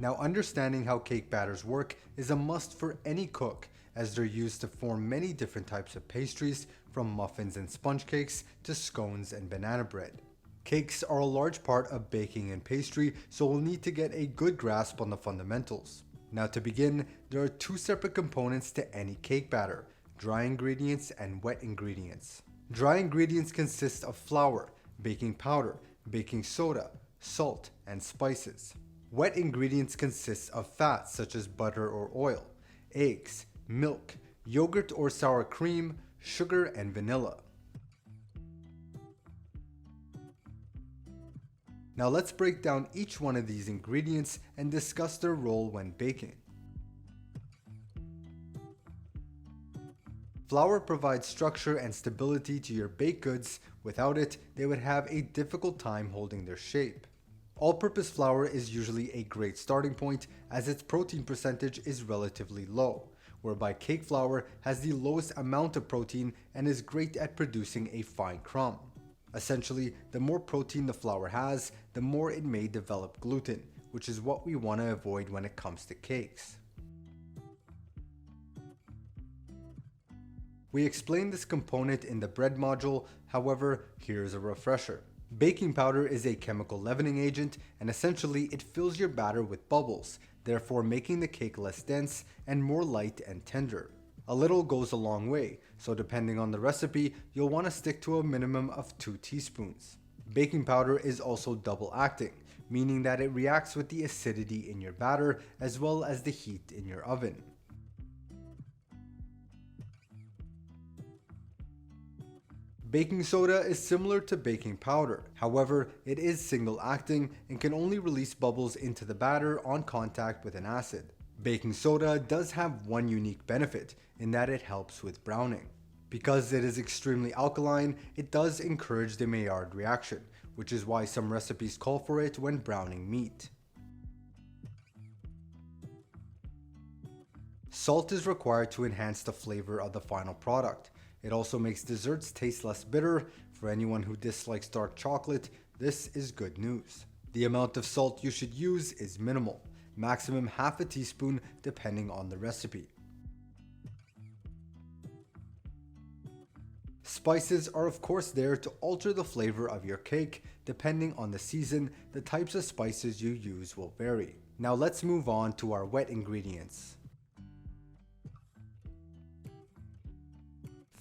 Now, understanding how cake batters work is a must for any cook, as they're used to form many different types of pastries, from muffins and sponge cakes to scones and banana bread. Cakes are a large part of baking and pastry, so we'll need to get a good grasp on the fundamentals. Now, to begin, there are two separate components to any cake batter: dry ingredients and wet ingredients. Dry ingredients consist of flour, baking powder, baking soda, salt, and spices. Wet ingredients consist of fats such as butter or oil, eggs, milk, yogurt or sour cream, sugar, and vanilla. Now let's break down each one of these ingredients and discuss their role when baking. Flour provides structure and stability to your baked goods. Without it, they would have a difficult time holding their shape. All-purpose flour is usually a great starting point, as its protein percentage is relatively low, whereby cake flour has the lowest amount of protein and is great at producing a fine crumb. Essentially, the more protein the flour has, the more it may develop gluten, which is what we want to avoid when it comes to cakes. We explained this component in the bread module, however, here's a refresher. Baking powder is a chemical leavening agent, and essentially it fills your batter with bubbles, therefore making the cake less dense and more light and tender. A little goes a long way, so depending on the recipe, you'll want to stick to a minimum of 2 teaspoons. Baking powder is also double acting, meaning that it reacts with the acidity in your batter as well as the heat in your oven. Baking soda is similar to baking powder, however, it is single acting and can only release bubbles into the batter on contact with an acid. Baking soda does have one unique benefit, in that it helps with browning. Because it is extremely alkaline, it does encourage the Maillard reaction, which is why some recipes call for it when browning meat. Salt is required to enhance the flavor of the final product. It also makes desserts taste less bitter. For anyone who dislikes dark chocolate, this is good news. The amount of salt you should use is minimal, maximum half a teaspoon depending on the recipe. Spices are of course there to alter the flavor of your cake. Depending on the season, the types of spices you use will vary. Now let's move on to our wet ingredients.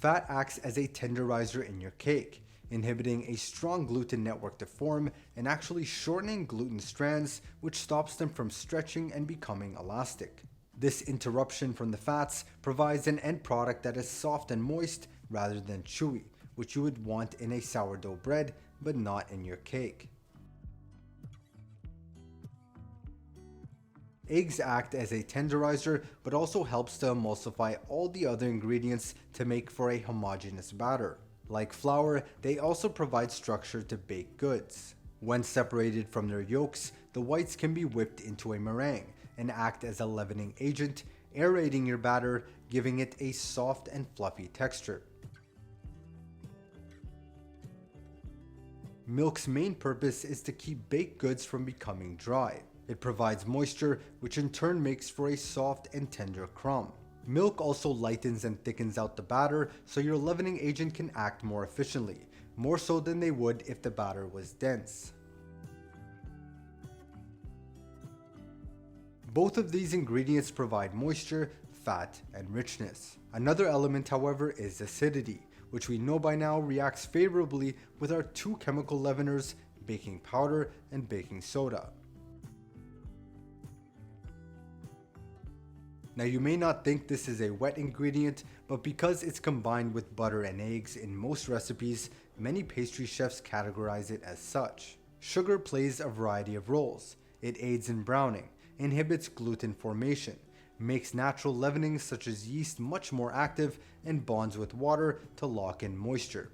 Fat acts as a tenderizer in your cake, inhibiting a strong gluten network to form and actually shortening gluten strands, which stops them from stretching and becoming elastic. This interruption from the fats provides an end product that is soft and moist rather than chewy, which you would want in a sourdough bread but not in your cake. Eggs act as a tenderizer but also helps to emulsify all the other ingredients to make for a homogeneous batter. Like flour, they also provide structure to baked goods. When separated from their yolks, the whites can be whipped into a meringue and act as a leavening agent, aerating your batter, giving it a soft and fluffy texture. Milk's main purpose is to keep baked goods from becoming dry. It provides moisture, which in turn makes for a soft and tender crumb. Milk also lightens and thickens out the batter, so your leavening agent can act more efficiently, more so than they would if the batter was dense. Both of these ingredients provide moisture, fat, and richness. Another element, however, is acidity, which we know by now reacts favorably with our two chemical leaveners, baking powder and baking soda. Now you may not think this is a wet ingredient, but because it's combined with butter and eggs in most recipes, many pastry chefs categorize it as such. Sugar plays a variety of roles. It aids in browning, inhibits gluten formation, makes natural leavenings such as yeast much more active, and bonds with water to lock in moisture.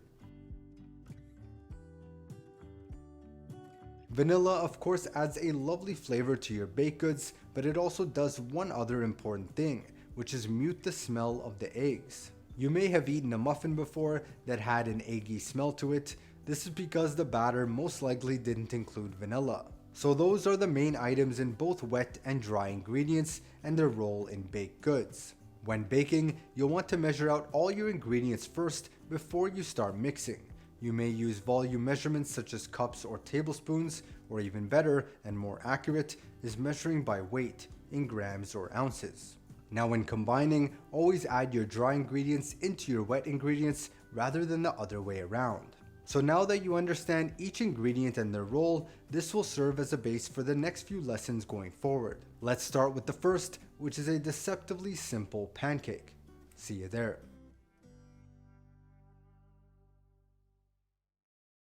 Vanilla of course adds a lovely flavor to your baked goods, but it also does one other important thing, which is mute the smell of the eggs. You may have eaten a muffin before that had an eggy smell to it. This is because the batter most likely didn't include vanilla. So those are the main items in both wet and dry ingredients and their role in baked goods. When baking, you'll want to measure out all your ingredients first before you start mixing. You may use volume measurements such as cups or tablespoons, or even better and more accurate is measuring by weight in grams or ounces. Now when combining, always add your dry ingredients into your wet ingredients rather than the other way around. So now that you understand each ingredient and their role, this will serve as a base for the next few lessons going forward. Let's start with the first, which is a deceptively simple pancake. See you there.